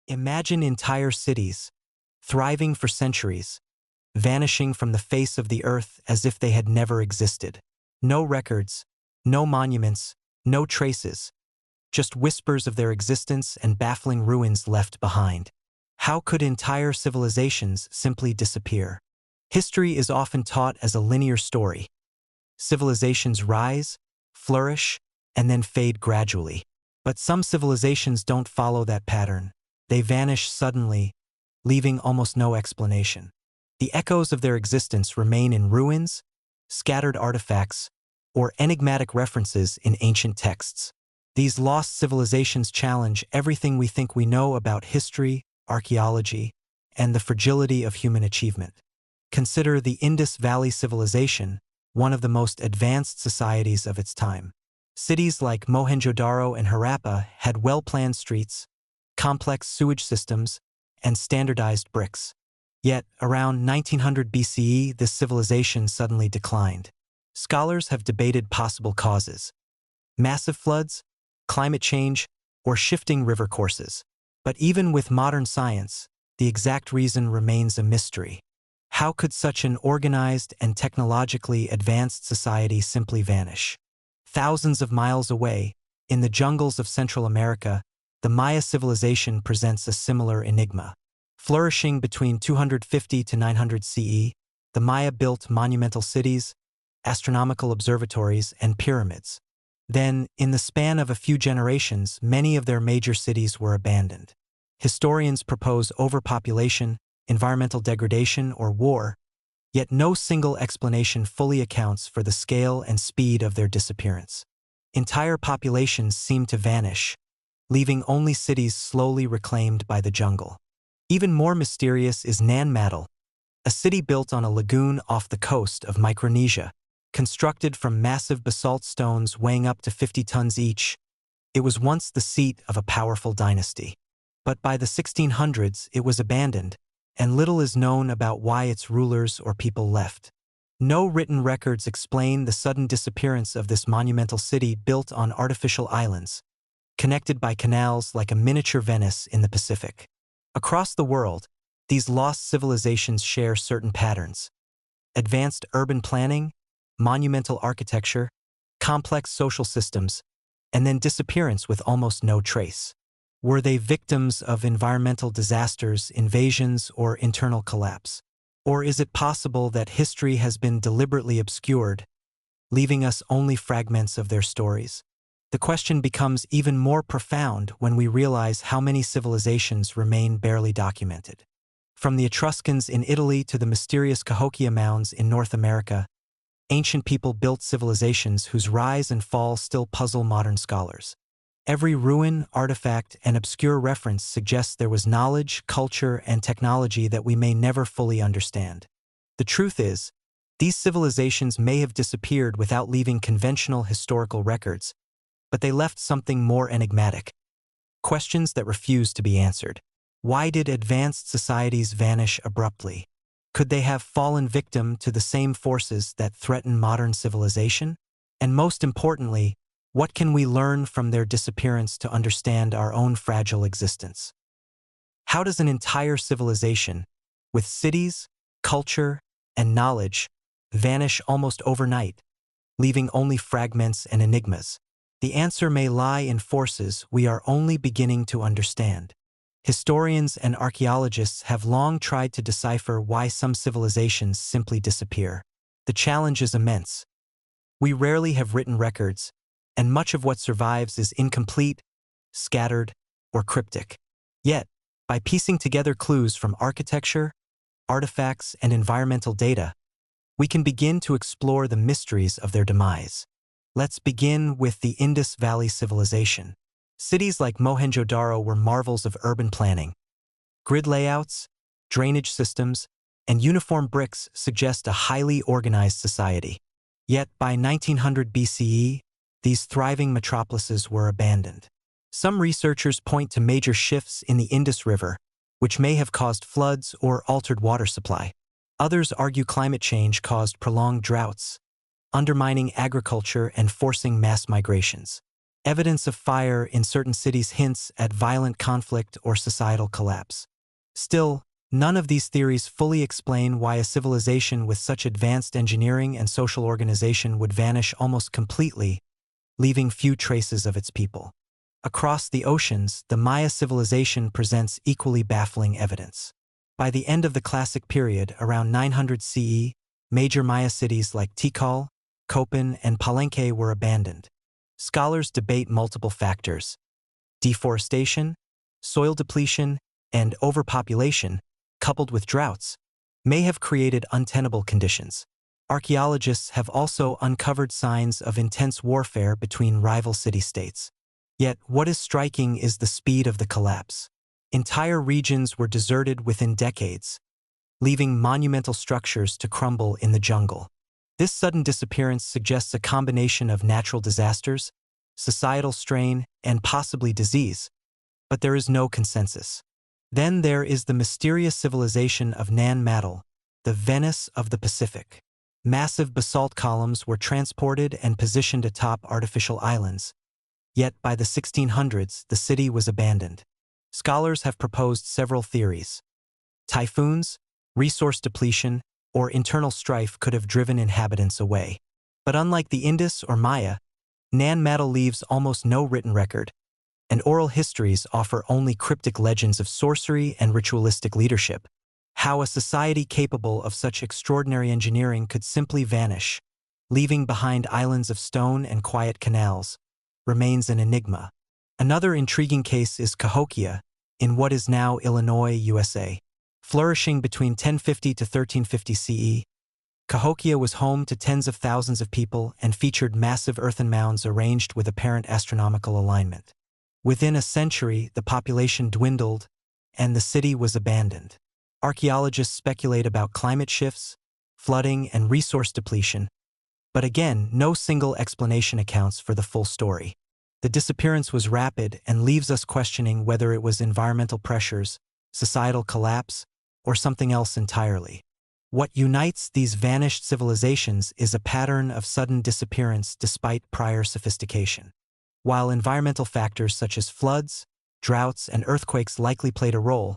Imagine entire cities, thriving for centuries, vanishing from the face of the earth as if they had never existed. No records, no monuments, no traces, just whispers of their existence and baffling ruins left behind. How could entire civilizations simply disappear? History is often taught as a linear story. Civilizations rise, flourish, and then fade gradually. But some civilizations don't follow that pattern. They vanish suddenly, leaving almost no explanation. The echoes of their existence remain in ruins, scattered artifacts, or enigmatic references in ancient texts. These lost civilizations challenge everything we think we know about history, archaeology, and the fragility of human achievement. Consider the Indus Valley Civilization, one of the most advanced societies of its time. Cities like Mohenjo-daro and Harappa had well-planned streets, complex sewage systems, and standardized bricks. Yet, around 1900 BCE, this civilization suddenly declined. Scholars have debated possible causes: massive floods, climate change, or shifting river courses. But even with modern science, the exact reason remains a mystery. How could such an organized and technologically advanced society simply vanish? Thousands of miles away, in the jungles of Central America, the Maya civilization presents a similar enigma. Flourishing between 250 to 900 CE, the Maya built monumental cities, astronomical observatories, and pyramids. Then, in the span of a few generations, many of their major cities were abandoned. Historians propose overpopulation, environmental degradation, or war, yet no single explanation fully accounts for the scale and speed of their disappearance. Entire populations seem to vanish, leaving only cities slowly reclaimed by the jungle. Even more mysterious is Nan Madol, a city built on a lagoon off the coast of Micronesia. Constructed from massive basalt stones weighing up to 50 tons each, it was once the seat of a powerful dynasty. But by the 1600s, it was abandoned, and little is known about why its rulers or people left. No written records explain the sudden disappearance of this monumental city built on artificial islands, connected by canals like a miniature Venice in the Pacific. Across the world, these lost civilizations share certain patterns: advanced urban planning, monumental architecture, complex social systems, and then disappearance with almost no trace. Were they victims of environmental disasters, invasions, or internal collapse? Or is it possible that history has been deliberately obscured, leaving us only fragments of their stories? The question becomes even more profound when we realize how many civilizations remain barely documented. From the Etruscans in Italy to the mysterious Cahokia mounds in North America, ancient people built civilizations whose rise and fall still puzzle modern scholars. Every ruin, artifact, and obscure reference suggests there was knowledge, culture, and technology that we may never fully understand. The truth is, these civilizations may have disappeared without leaving conventional historical records, but they left something more enigmatic: questions that refuse to be answered. Why did advanced societies vanish abruptly? Could they have fallen victim to the same forces that threaten modern civilization? And most importantly, what can we learn from their disappearance to understand our own fragile existence? How does an entire civilization, with cities, culture, and knowledge, vanish almost overnight, leaving only fragments and enigmas? The answer may lie in forces we are only beginning to understand. Historians and archaeologists have long tried to decipher why some civilizations simply disappear. The challenge is immense. We rarely have written records, and much of what survives is incomplete, scattered, or cryptic. Yet, by piecing together clues from architecture, artifacts, and environmental data, we can begin to explore the mysteries of their demise. Let's begin with the Indus Valley Civilization. Cities like Mohenjo-daro were marvels of urban planning. Grid layouts, drainage systems, and uniform bricks suggest a highly organized society. Yet by 1900 BCE, these thriving metropolises were abandoned. Some researchers point to major shifts in the Indus River, which may have caused floods or altered water supply. Others argue climate change caused prolonged droughts, undermining agriculture and forcing mass migrations. Evidence of fire in certain cities hints at violent conflict or societal collapse. Still, none of these theories fully explain why a civilization with such advanced engineering and social organization would vanish almost completely, leaving few traces of its people. Across the oceans, the Maya civilization presents equally baffling evidence. By the end of the Classic period, around 900 CE, major Maya cities like Tikal, Copan, and Palenque were abandoned. Scholars debate multiple factors: deforestation, soil depletion, and overpopulation, coupled with droughts, may have created untenable conditions. Archaeologists have also uncovered signs of intense warfare between rival city-states. Yet, what is striking is the speed of the collapse. Entire regions were deserted within decades, leaving monumental structures to crumble in the jungle. This sudden disappearance suggests a combination of natural disasters, societal strain, and possibly disease, but there is no consensus. Then there is the mysterious civilization of Nan Madol, the Venice of the Pacific. Massive basalt columns were transported and positioned atop artificial islands, yet by the 1600s the city was abandoned. Scholars have proposed several theories. Typhoons, resource depletion, or internal strife could have driven inhabitants away. But unlike the Indus or Maya, Nan Madol leaves almost no written record, and oral histories offer only cryptic legends of sorcery and ritualistic leadership. How a society capable of such extraordinary engineering could simply vanish, leaving behind islands of stone and quiet canals, remains an enigma. Another intriguing case is Cahokia, in what is now Illinois, USA. Flourishing between 1050 to 1350 CE, Cahokia was home to tens of thousands of people and featured massive earthen mounds arranged with apparent astronomical alignment. Within a century, the population dwindled, and the city was abandoned. Archaeologists speculate about climate shifts, flooding, and resource depletion, but again, no single explanation accounts for the full story. The disappearance was rapid and leaves us questioning whether it was environmental pressures, societal collapse, or something else entirely. What unites these vanished civilizations is a pattern of sudden disappearance despite prior sophistication. While environmental factors such as floods, droughts, and earthquakes likely played a role,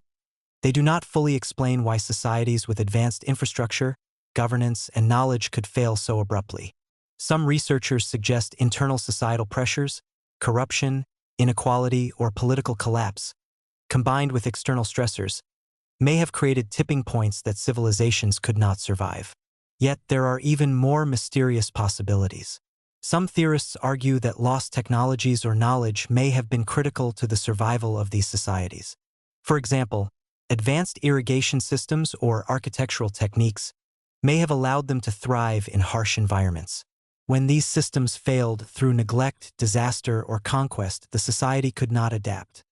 they do not fully explain why societies with advanced infrastructure, governance, and knowledge could fail so abruptly. Some researchers suggest internal societal pressures, corruption, inequality, or political collapse, combined with external stressors, may have created tipping points that civilizations could not survive. Yet there are even more mysterious possibilities. Some theorists argue that lost technologies or knowledge may have been critical to the survival of these societies. For example, advanced irrigation systems or architectural techniques may have allowed them to thrive in harsh environments. When these systems failed through neglect, disaster, or conquest, the society could not adapt.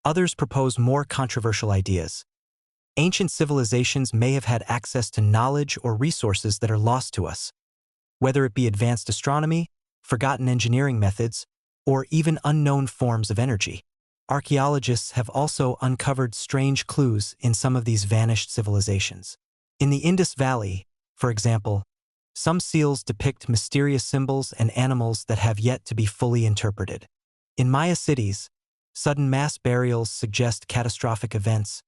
Others propose more controversial ideas. Ancient civilizations may have had access to knowledge or resources that are lost to us, whether it be advanced astronomy, forgotten engineering methods, or even unknown forms of energy. Archaeologists have also uncovered strange clues in some of these vanished civilizations. In the Indus Valley, for example, some seals depict mysterious symbols and animals that have yet to be fully interpreted. In Maya cities, sudden mass burials suggest catastrophic events,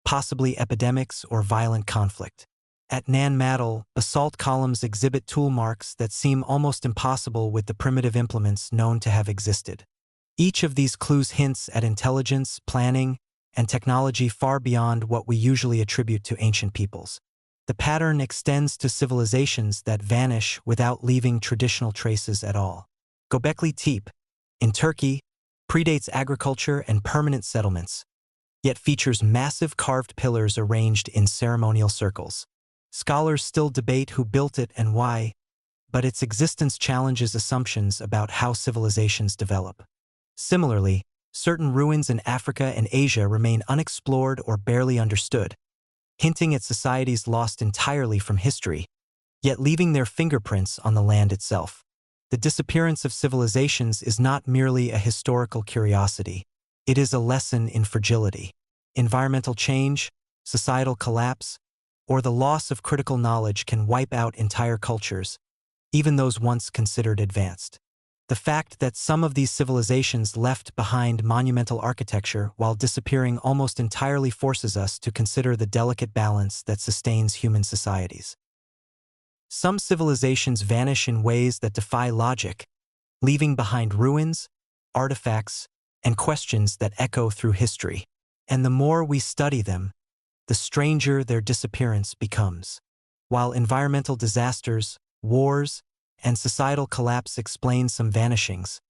possibly epidemics or violent conflict. At Nan Madol, basalt columns exhibit tool marks that seem almost impossible with the primitive implements known to have existed. Each of these clues hints at intelligence, planning, and technology far beyond what we usually attribute to ancient peoples. The pattern extends to civilizations that vanish without leaving traditional traces at all. Göbekli Tepe, in Turkey, predates agriculture and permanent settlements, yet features massive carved pillars arranged in ceremonial circles. Scholars still debate who built it and why, but its existence challenges assumptions about how civilizations develop. Similarly, certain ruins in Africa and Asia remain unexplored or barely understood, hinting at societies lost entirely from history, yet leaving their fingerprints on the land itself. The disappearance of civilizations is not merely a historical curiosity. It is a lesson in fragility. Environmental change, societal collapse, or the loss of critical knowledge can wipe out entire cultures, even those once considered advanced. The fact that some of these civilizations left behind monumental architecture while disappearing almost entirely forces us to consider the delicate balance that sustains human societies. Some civilizations vanish in ways that defy logic, leaving behind ruins, artifacts, and questions that echo through history. And the more we study them, the stranger their disappearance becomes. While environmental disasters, wars, and societal collapse explain some vanishings,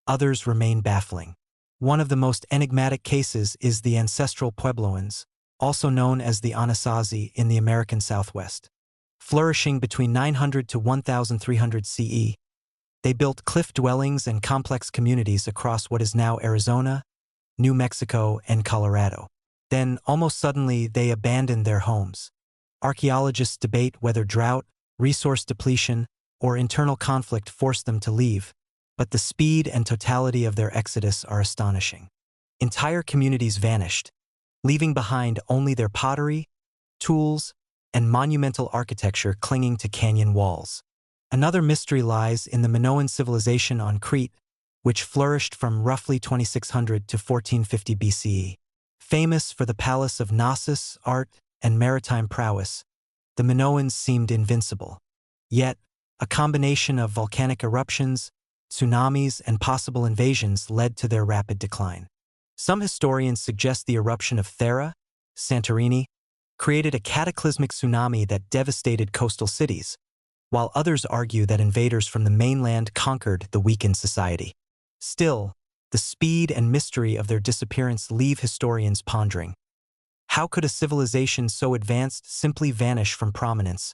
others remain baffling. One of the most enigmatic cases is the ancestral Puebloans, also known as the Anasazi in the American Southwest. Flourishing between 900 to 1300 CE, they built cliff dwellings and complex communities across what is now Arizona, New Mexico, and Colorado. Then, almost suddenly, they abandoned their homes. Archaeologists debate whether drought, resource depletion, or internal conflict forced them to leave, but the speed and totality of their exodus are astonishing. Entire communities vanished, leaving behind only their pottery, tools, and monumental architecture clinging to canyon walls. Another mystery lies in the Minoan civilization on Crete, which flourished from roughly 2600 to 1450 BCE. Famous for the palace of Knossos, art, and maritime prowess, the Minoans seemed invincible. Yet, a combination of volcanic eruptions, tsunamis, and possible invasions led to their rapid decline. Some historians suggest the eruption of Thera, Santorini, created a cataclysmic tsunami that devastated coastal cities, while others argue that invaders from the mainland conquered the weakened society. Still, the speed and mystery of their disappearance leave historians pondering. How could a civilization so advanced simply vanish from prominence,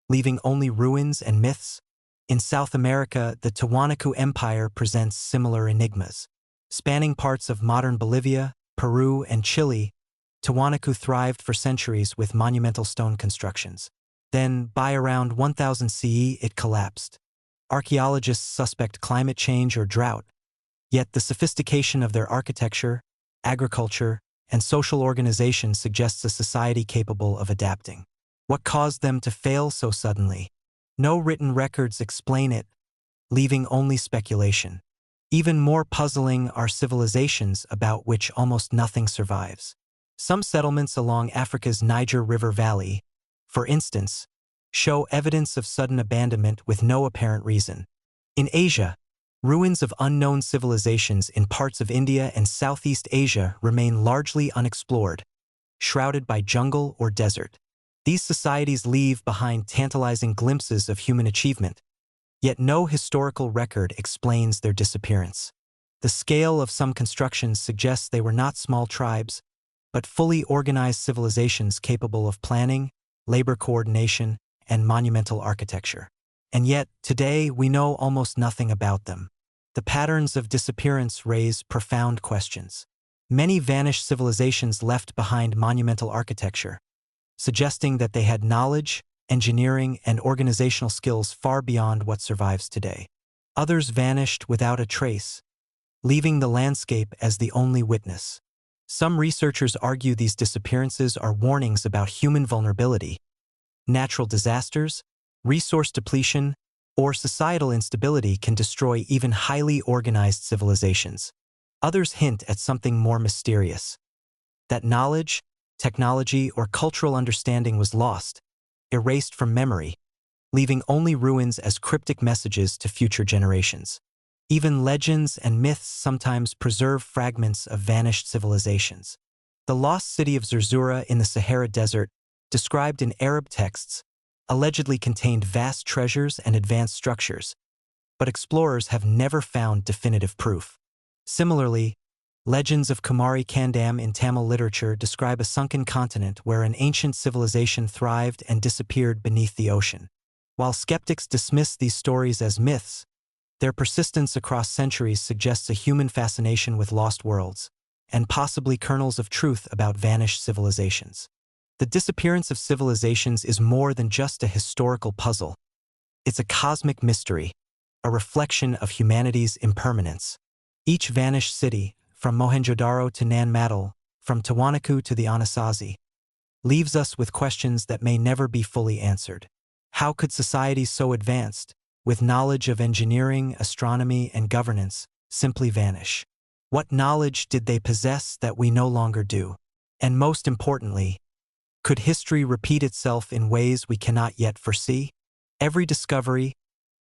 leaving only ruins and myths? In South America, the Tiwanaku Empire presents similar enigmas. Spanning parts of modern Bolivia, Peru, and Chile, Tiwanaku thrived for centuries with monumental stone constructions. Then, by around 1000 CE, it collapsed. Archaeologists suspect climate change or drought, yet the sophistication of their architecture, agriculture, and social organization suggests a society capable of adapting. What caused them to fail so suddenly? No written records explain it, leaving only speculation. Even more puzzling are civilizations about which almost nothing survives. Some settlements along Africa's Niger River Valley, for instance, show evidence of sudden abandonment with no apparent reason. In Asia, ruins of unknown civilizations in parts of India and Southeast Asia remain largely unexplored, shrouded by jungle or desert. These societies leave behind tantalizing glimpses of human achievement, yet no historical record explains their disappearance. The scale of some constructions suggests they were not small tribes, but fully organized civilizations capable of planning, labor coordination, and monumental architecture. And yet, today, we know almost nothing about them. The patterns of disappearance raise profound questions. Many vanished civilizations left behind monumental architecture, suggesting that they had knowledge, engineering, and organizational skills far beyond what survives today. Others vanished without a trace, leaving the landscape as the only witness. Some researchers argue these disappearances are warnings about human vulnerability. Natural disasters, resource depletion, or societal instability can destroy even highly organized civilizations. Others hint at something more mysterious: that knowledge, technology, or cultural understanding was lost, erased from memory, leaving only ruins as cryptic messages to future generations. Even legends and myths sometimes preserve fragments of vanished civilizations. The lost city of Zerzura in the Sahara Desert, described in Arab texts, allegedly contained vast treasures and advanced structures, but explorers have never found definitive proof. Similarly, legends of Kumari Kandam in Tamil literature describe a sunken continent where an ancient civilization thrived and disappeared beneath the ocean. While skeptics dismiss these stories as myths, their persistence across centuries suggests a human fascination with lost worlds, and possibly kernels of truth about vanished civilizations. The disappearance of civilizations is more than just a historical puzzle. It's a cosmic mystery, a reflection of humanity's impermanence. Each vanished city, from Mohenjo-Daro to Nan Madol, from Tiwanaku to the Anasazi, leaves us with questions that may never be fully answered. How could societies so advanced, with knowledge of engineering, astronomy, and governance, simply vanish. What knowledge did they possess that we no longer do? And most importantly, could history repeat itself in ways we cannot yet foresee? Every discovery,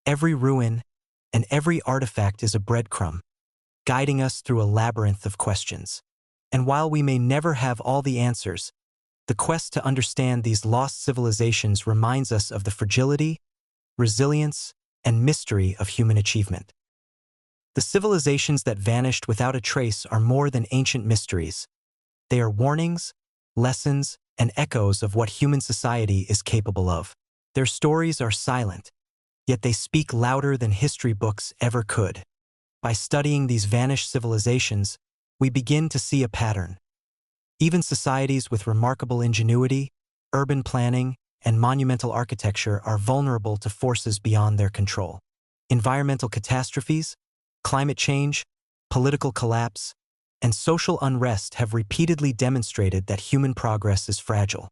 every ruin, and every artifact is a breadcrumb, guiding us through a labyrinth of questions. And while we may never have all the answers, the quest to understand these lost civilizations reminds us of the fragility, resilience, and mystery of human achievement. The civilizations that vanished without a trace are more than ancient mysteries. They are warnings, lessons, and echoes of what human society is capable of. Their stories are silent, yet they speak louder than history books ever could. By studying these vanished civilizations, we begin to see a pattern. Even societies with remarkable ingenuity, urban planning, and monumental architecture are vulnerable to forces beyond their control. Environmental catastrophes, climate change, political collapse, and social unrest have repeatedly demonstrated that human progress is fragile.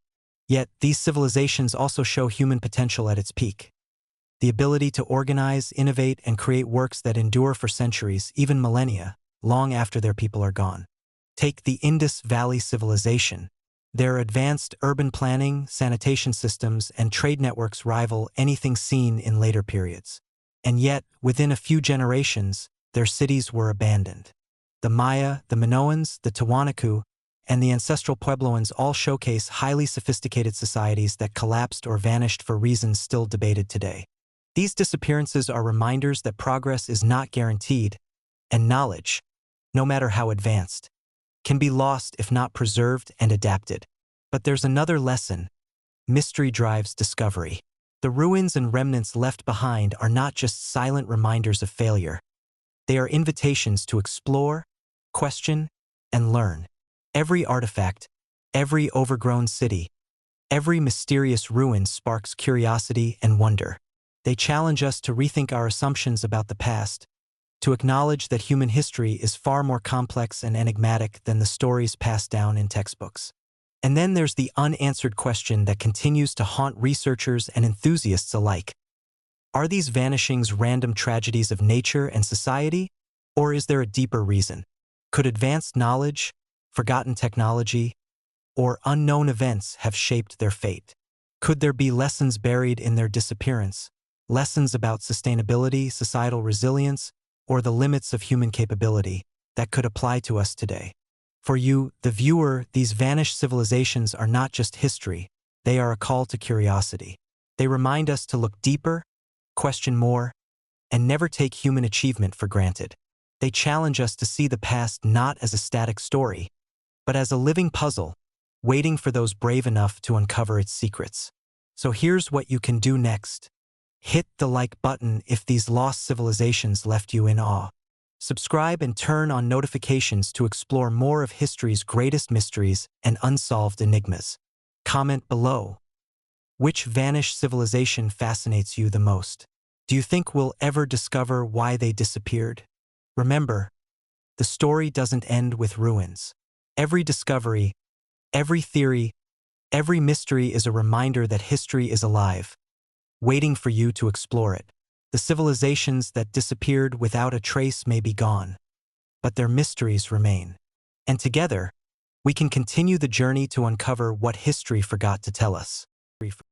Yet, these civilizations also show human potential at its peak. The ability to organize, innovate, and create works that endure for centuries, even millennia, long after their people are gone. Take the Indus Valley Civilization. Their advanced urban planning, sanitation systems, and trade networks rival anything seen in later periods. And yet, within a few generations, their cities were abandoned. The Maya, the Minoans, the Tiwanaku, and the ancestral Puebloans all showcase highly sophisticated societies that collapsed or vanished for reasons still debated today. These disappearances are reminders that progress is not guaranteed, and knowledge, no matter how advanced, can be lost if not preserved and adapted. But there's another lesson: mystery drives discovery. The ruins and remnants left behind are not just silent reminders of failure. They are invitations to explore, question, and learn. Every artifact, every overgrown city, every mysterious ruin sparks curiosity and wonder. They challenge us to rethink our assumptions about the past, to acknowledge that human history is far more complex and enigmatic than the stories passed down in textbooks. And then there's the unanswered question that continues to haunt researchers and enthusiasts alike. Are these vanishings random tragedies of nature and society, or is there a deeper reason? Could advanced knowledge, forgotten technology, or unknown events have shaped their fate? Could there be lessons buried in their disappearance? Lessons about sustainability, societal resilience, or the limits of human capability that could apply to us today? For you, the viewer, these vanished civilizations are not just history, they are a call to curiosity. They remind us to look deeper, question more, and never take human achievement for granted. They challenge us to see the past not as a static story, but as a living puzzle, waiting for those brave enough to uncover its secrets. So here's what you can do next. Hit the like button if these lost civilizations left you in awe. Subscribe and turn on notifications to explore more of history's greatest mysteries and unsolved enigmas. Comment below. Which vanished civilization fascinates you the most? Do you think we'll ever discover why they disappeared? Remember, the story doesn't end with ruins. Every discovery, every theory, every mystery is a reminder that history is alive, waiting for you to explore it. The civilizations that disappeared without a trace may be gone, but their mysteries remain. And together, we can continue the journey to uncover what history forgot to tell us.